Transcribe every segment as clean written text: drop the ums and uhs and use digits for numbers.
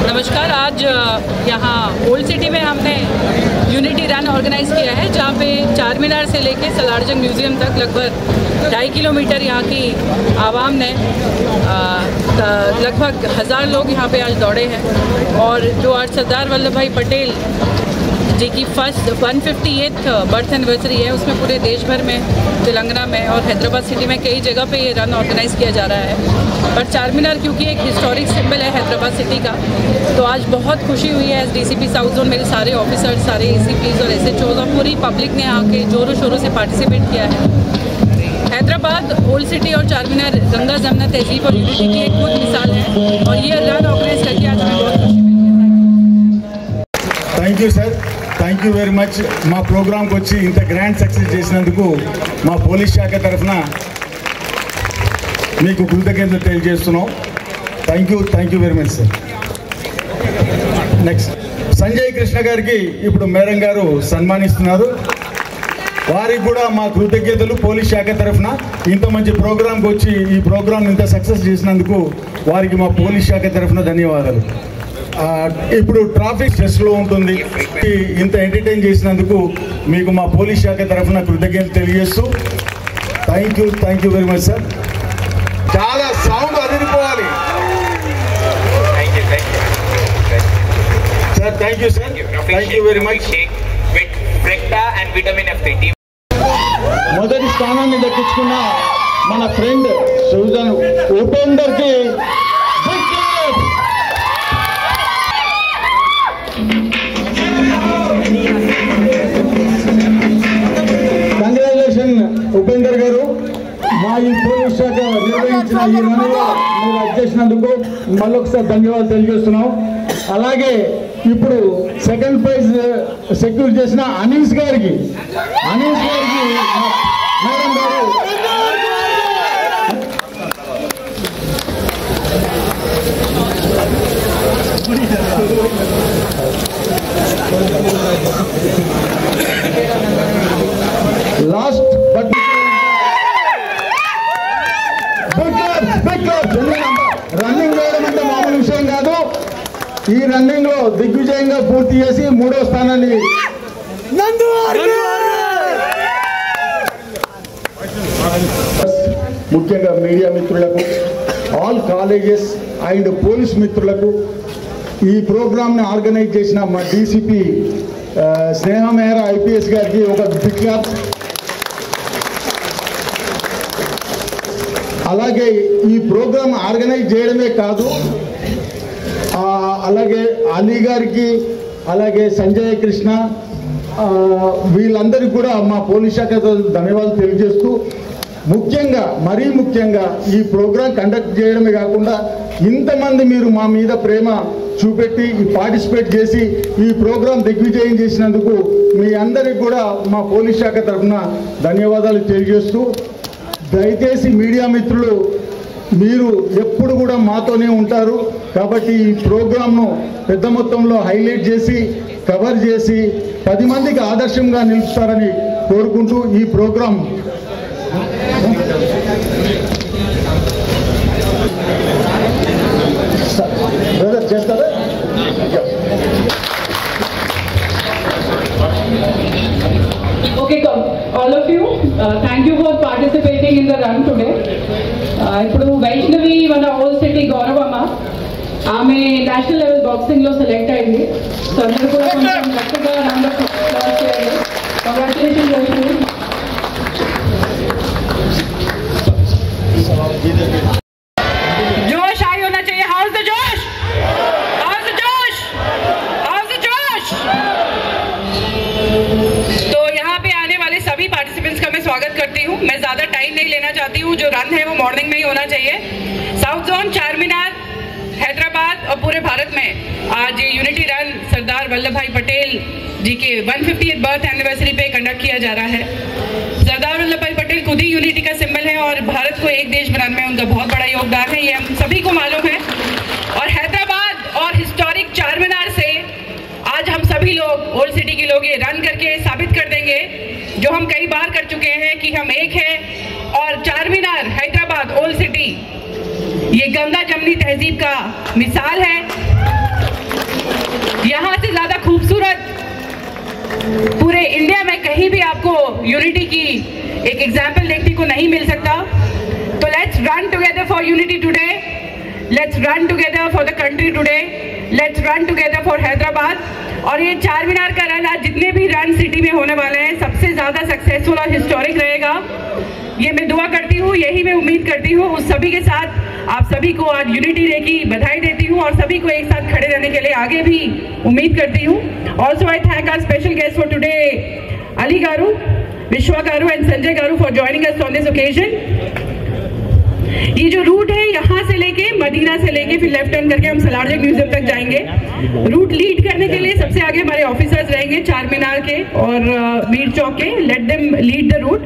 नमस्कार। आज यहाँ ओल्ड सिटी में हमने यूनिटी रन ऑर्गेनाइज़ किया है, जहाँ पे चार मीनार से लेके सलारजंग म्यूज़ियम तक लगभग 2.5 किलोमीटर यहाँ की आवाम ने लगभग 1000 लोग यहाँ पे आज दौड़े हैं। और जो आज सरदार वल्लभ भाई पटेल जी की फर्स्ट 158th बर्थ एनिवर्सरी है, उसमें पूरे देश भर में, तेलंगाना में और हैदराबाद सिटी में कई जगह पे ये रन ऑर्गेनाइज़ किया जा रहा है। पर चार मीनार क्योंकि एक हिस्टोरिक सिंबल है हैदराबाद सिटी का, तो आज बहुत खुशी हुई है। एस DCP साउथ जोन मेरे सारे ऑफिसर्स, सारे ACPs और SHOs और पूरी पब्लिक ने आके जोरों शोरों से पार्टिसिपेट किया है। हैदराबाद, ओल्ड सिटी और चार मीनार गंगा जमुना तहजीब और यूनिटी की एक खुद मिसाल है, और ये रन ऑर्गेनाइज करके आज हमें बहुत खुशी मिली है। Thank you sir, thank you very much. మా ప్రోగ్రాంకి వచ్చి ఇంత గ్రాండ్ సక్సెస్ చేసినందుకు మా పోలీస్ శాఖ తరఫున మీకు కృతజ్ఞతలు తెలియజేస్తున్నాం. Thank you very much sir. Next Sanjay Krishna గారికి ఇప్పుడు మేడం గారు సన్మానిస్తున్నారు. వారికి కూడా మా కృతజ్ఞతలు పోలీస్ శాఖ తరఫున. ఇంత మంచి ప్రోగ్రాంకి వచ్చి ఈ ప్రోగ్రాం ఇంత సక్సెస్ చేసినందుకు వారికి మా పోలీస్ శాఖ తరఫున ధన్యవాదాలు. ఇప్పుడు ట్రాఫిక్ స్ట్రెస్లో ఉంటుంది, ఇంత ఎంటర్టైన్ చేసినందుకు మీకు మా పోలీస్ శాఖ తరఫున కృతజ్ఞతలు తెలియజేస్తూ thank you very much sir. చాలా సౌండ్ అదిరిపోవాలి సార్. Thank you sir, thank you very much. మొదటి స్థానాన్ని దక్కించుకున్న మన ఫ్రెండ్ సూజన్ ఉపేందర్కి ఉపేందర్ గారు, మా ఈ పోలీస్ శాఖ నిర్వహించిన ఈ రన్లో మీరు అధ్యక్షినందుకు మళ్ళొకసారి ధన్యవాదాలు తెలియజేస్తున్నాం. అలాగే ఇప్పుడు సెకండ్ ప్రైజ్ సెక్యూర్ చేసిన అనీస్ గారికి మేడం గారు లాస్ట్ బట్ రన్నింగ్ వేయడం అంటే మామూలు విషయం కాదు. ఈ రన్నింగ్ లో దిగ్విజయంగా పూర్తి చేసి 3వ స్థానాన్ని ముఖ్యంగా మీడియా మిత్రులకు, ఆల్ కాలేజెస్ అండ్ పోలీస్ మిత్రులకు, ఈ ప్రోగ్రామ్ని ఆర్గనైజ్ చేసిన మా DCP స్నేహ మెహ్రా IPS గారికి ఒక బిగ్ క్లాప్. అలాగే ఈ ప్రోగ్రామ్ ఆర్గనైజ్ చేయడమే కాదు, అలాగే అలీ గారికి, అలాగే సంజయ్ కృష్ణ, వీళ్ళందరికీ కూడా మా పోలీస్ శాఖ ధన్యవాదాలు తెలియజేస్తూ, మరీ ముఖ్యంగా ఈ ప్రోగ్రాం కండక్ట్ చేయడమే కాకుండా ఇంతమంది మీరు మా మీద ప్రేమ చూపెట్టి పార్టిసిపేట్ చేసి ఈ ప్రోగ్రాం దిగ్విజయం చేసినందుకు మీ అందరికి కూడా మా పోలీస్ శాఖ తరఫున ధన్యవాదాలు తెలియజేస్తూ, దయచేసి మీడియా మిత్రులు మీరు ఎప్పుడు కూడా మాతోనే ఉంటారు కాబట్టి ఈ ప్రోగ్రాంను పెద్ద మొత్తంలో హైలైట్ చేసి కవర్ చేసి 10 మందికి ఆదర్శంగా నిలుస్తారని కోరుకుంటూ ఈ ప్రోగ్రాం బ్రదర్ చేస్తారా? Okay, all of you, thank you for participating in the run today. ఇప్పుడు వైష్ణవి మన ఓల్డ్ సిటీ గౌరవమ్మ, ఆమె నేషనల్ లెవెల్ బాక్సింగ్ లో సెలెక్ట్ అయింది. సో అందరూ కూడా కొంచెం గట్టిగా రౌండ్ ఆఫ్ అప్లాస్ చేయండి. కంగ్రాచులేషన్స్ వైష్ణవి. जोश आई होना चाहिए. हाउ इज द जोश? हाउ इज द जोश? हाउ इज द जोश? तो यहाँ पे आने वाले सभी पार्टिसिपेंट्स का मैं स्वागत करती हूँ. हूँ, मैं ज़्यादा टाइम नहीं लेना चाहती हूँ। जो रन है वो मॉर्निंग में ही होना चाहिए। साउथ जोन, चार मीनार, हैदराबाद और पूरे भारत में आज यूनिटी रन सरदार वल्लभ भाई पटेल जी के 150th बर्थ एनिवर्सरी पे कंडक्ट किया जा रहा है। सरदार वल्लभ भाई पटेल खुद ही यूनिटी का सिंबल है और भारत को एक देश बनाने में उनका बहुत बड़ा योगदान है, ये हम सभी को मालूम है। और हैदराबाद और हिस्टोरिक चार मीनार से आज हम सभी लोग, ओल्ड सिटी के लोग, ये रन करके साबित कर देंगे जो हम कई बार कर चुके हैं कि हम एक हैं। और चार मीनार, हैदराबाद, ओल्ड सिटी, ये गंगा जमनी तहजीब का मिसाल है। यहाँ से ज्यादा खूबसूरत पूरे इंडिया में कहीं भी आपको यूनिटी की एक एग्जाम्पल देखने को नहीं मिल सकता। तो let's run together for unity today, let's run together for the country today, let's run together for Hyderabad. और ये चार मीनार का रन, आज जितने भी रन सिटी में होने वाले हैं, सबसे ज्यादा सक्सेसफुल और हिस्टोरिक रहेगा, ये मैं दुआ करती हूँ, यही मैं उम्मीद करती हूँ। उस सभी के साथ आप सभी को आज यूनिटी डे की बधाई देती हूँ और सभी को एक साथ खड़े रहने के लिए आगे भी उम्मीद करती हूँ। Also I thank our special guest for today, Ali garu, Vishwa garu and Sanjay garu for joining us on this occasion. ये जो रूट है यहाँ से लेके मदीना से लेके फिर लेफ्ट टर्न करके हम सलारजंग म्यूजियम तक जाएंगे। रूट लीड करने के लिए सबसे आगे हमारे ऑफिसर्स रहेंगे चार मीनार के और मीर चौक के। Let them lead the route.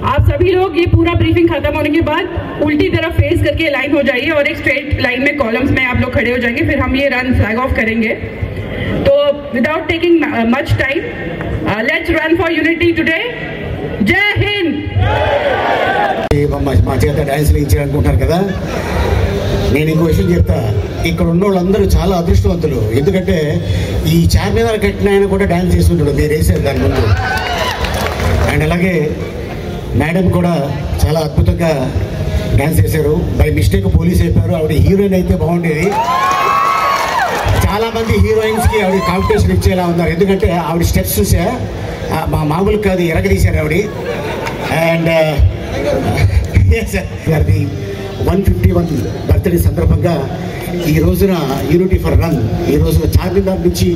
आप सभी लोग ये पूरा ब्रीफिंग खत्म होने के बाद उल्टी तरफ फेस करके लाइन हो जाइए और एक स्ट्रेट लाइन में कॉलम्स में आप लोग खड़े हो जाएंगे। फिर हम ये रन फ्लैग ऑफ करेंगे। तो without taking much time, let's run for unity today. जय हिंद। మా చేత డాన్స్లు ఇచ్చారనుకుంటారు కదా, నేను ఇంకో విషయం చెప్తా. ఇక్కడ ఉన్న వాళ్ళందరూ చాలా అదృష్టవంతులు. ఎందుకంటే ఈ చార్మినార్ కట్టిన ఆయన కూడా డాన్స్ చేస్తుంటాడు, మీరు వేసారు దాని ముందు. అండ్ అలాగే మేడం కూడా చాలా అద్భుతంగా డాన్స్ చేశారు. బై మిస్టేక్ పోలీస్ అయిపోయారు. ఆవిడ హీరోయిన్ అయితే బాగుండేది. చాలామంది హీరోయిన్స్కి ఆవిడ కాంపిటీషన్ ఇచ్చేలా ఉన్నారు. ఎందుకంటే ఆవిడ స్టెప్స్ చూసా, మా మామూలు కాదు, ఎరగదీశారు ఆవిడ. అండ్ గారిది 151 బర్త్డే సందర్భంగా ఈ రోజున యూనిటీ ఫర్ రన్ ఈ రోజున చార్మినార్ నుంచి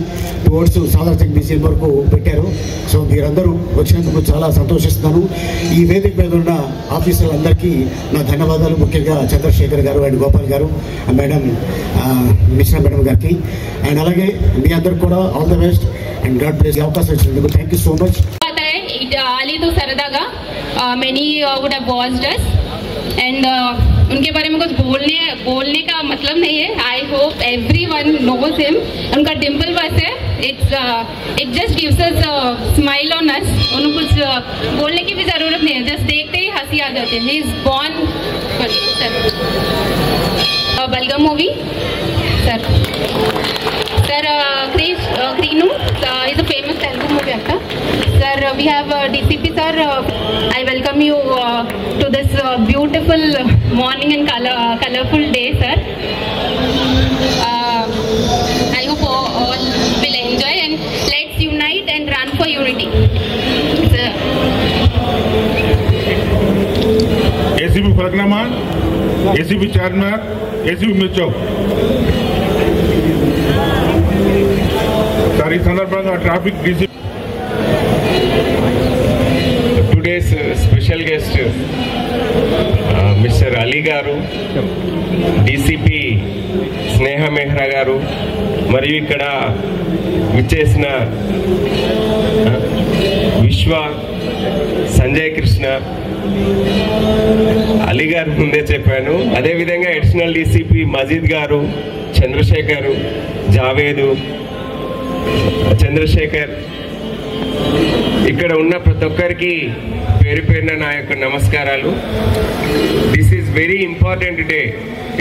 టువర్డ్స్ సాలార్జంగ్ మ్యూజియం వరకు పెట్టారు. సో మీరందరూ వచ్చినందుకు చాలా సంతోషిస్తున్నాను. ఈ వేదిక మీద ఉన్న ఆఫీసర్లందరికీ నా ధన్యవాదాలు. ముఖ్యంగా చంద్రశేఖర్ గారు and Gopal garu, madam Mishra madam గారికి, అండ్ అలాగే మీ అందరికి కూడా all the best and God bless. అవకాశం ఇచ్చినందుకు థ్యాంక్ యూ సో మచ్. आली तो सरदागा many would have watched us and उनके बारे में कुछ बोलने का मतलब नहीं है. I hope everyone knows him. उनका डिम्पल बस है, it just gives us smile on us. उन्हें कुछ बोलने की भी ज़रूरत नहीं है, जस्ट देखते ही हंसी आ जाती है. ही इज़ बॉर्न बलगम movie sir. Sir, Krinu is a famous Telugu movie actor. Sir, we have DCP sir. I welcome you to this beautiful morning and colorful day, sir. I hope all will enjoy and let's unite and run for unity. Sir. ACP Faraknaman, ACP Charminar, ACP Mirchok. Sir, ఈ సందర్భంగా traffic DC today's special guest mister Ali గారు, DCP స్నేహ మెహ్రా గారు, మరియు ఇక్కడ విచ్చేసిన విశ్వ, సంజయ్ కృష్ణ, అలీ గారు ముందే చెప్పాను. అదేవిధంగా అడిషనల్ డీసీపీ మజీద్ గారు, చంద్రశేఖర్, జావేదు, చంద్రశేఖర్, ఇక్కడ ఉన్న ప్రతి ఒక్కరికి పేరు పేరున నా యొక్క నమస్కారాలు. This is very important day.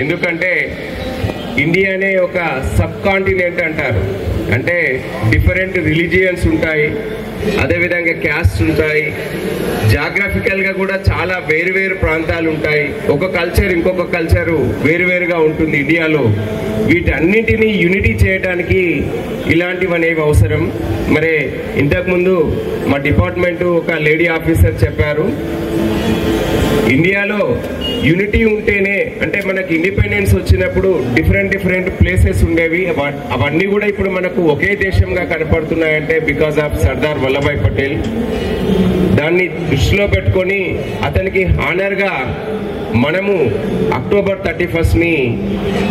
ఎందుకంటే ఇండియానే ఒక సబ్ కాంటినెంట్ అంటారు. అంటే డిఫరెంట్ రిలీజియన్స్ ఉంటాయి, అదేవిధంగా క్యాస్ట్ ఉంటాయి, జాగ్రఫికల్గా కూడా చాలా వేరు ప్రాంతాలు ఉంటాయి. ఒక కల్చర్ ఇంకొక కల్చరు వేరువేరుగా ఉంటుంది ఇండియాలో. వీటన్నింటినీ యూనిటీ చేయడానికి ఇలాంటివనేవి అవసరం. మరి ఇంతకుముందు మా డిపార్ట్మెంటు ఒక లేడీ ఆఫీసర్ చెప్పారు, ఇండియాలో యూనిటీ ఉంటేనే, అంటే మనకి ఇండిపెండెన్స్ వచ్చినప్పుడు డిఫరెంట్ ప్లేసెస్ ఉండేవి, అవన్నీ కూడా ఇప్పుడు మనకు ఒకే దేశంగా కనపడుతున్నాయంటే బికాస్ ఆఫ్ సర్దార్ వల్లభాయ్ పటేల్. దాన్ని దృష్టిలో పెట్టుకొని అతనికి హానర్గా మనము అక్టోబర్ 31ని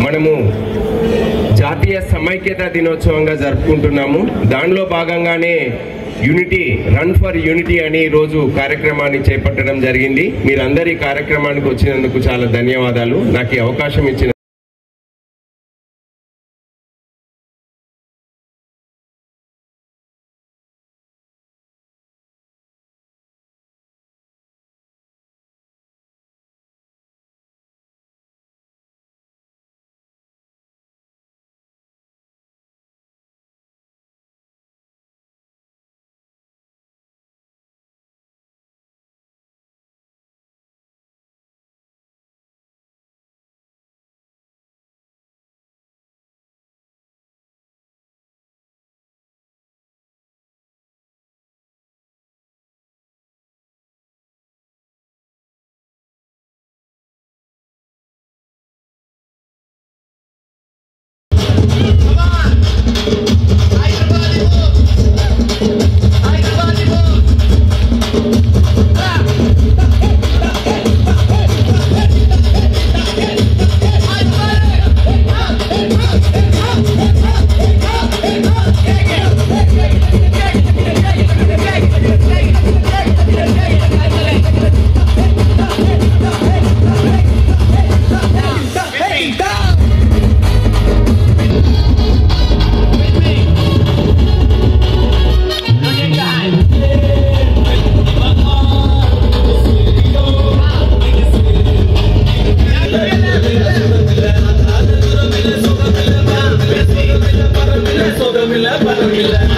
మనము జాతీయ సమైక్యత దినోత్సవంగా జరుపుకుంటున్నాము. దానిలో భాగంగానే యూనిటీ రన్ ఫర్ యూనిటీ అని రోజు కార్యక్రమాన్ని చేపట్టడం జరిగింది. మీరందరూ ఈ కార్యక్రమానికి వచ్చినందుకు చాలా ధన్యవాదాలు. నాకు ఈ అవకాశం ఇచ్చిన Para